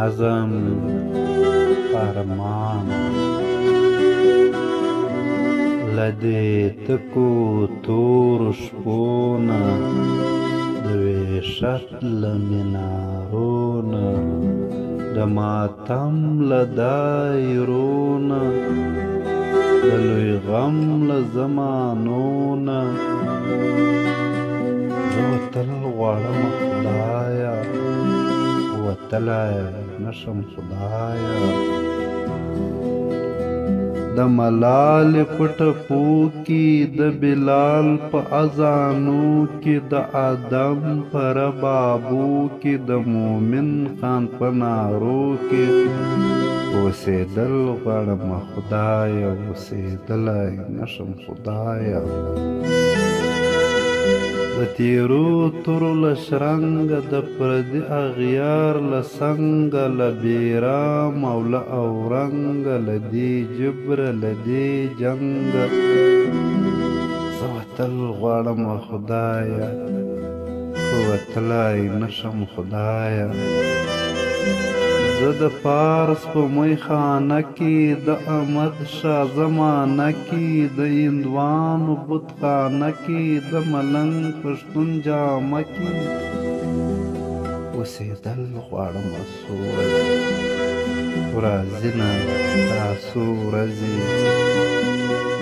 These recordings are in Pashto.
نظم فرمان له دې تکو تورو شپو نه د وحشت له منارو نه د ماتم له دایرو نه د لوی غم له زمانو نه زه وتل غواړم خدایه وتلی نشم خدایه د ملالې په ټپو کې د بلال په اذانو کې د آدم په ربابو کې د مومن خان په نارو کې اوسېدل غواړم خدایه اوسېدلی نشم خدایه د تیرو تورو له شرنګه د پردي اغیار له څنګه له بیرام او له اورنګه له دې جبره له دې جنګه زه وتل غواړم خدایه خو وتلی نشم خدایه زه د پارس په میخانه کې د احمد شاه زمانه کې د هندوانو بتخانه کې د ملنګ پښتون جامه کې اوسېدل غواړم څو ورځې نه دا څو ورځې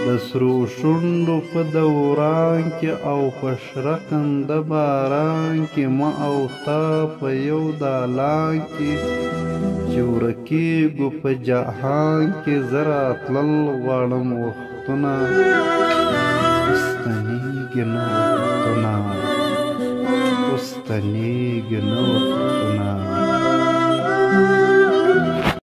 د سرو شونډو په دوران کې او په شرقنده باران کې ما او تا په یو دالان کې چې ورکېږو په جهان کې زه راتلل غواړم وختونه اوس تنېږي نه وختونه اوس تنېږي نه وختونه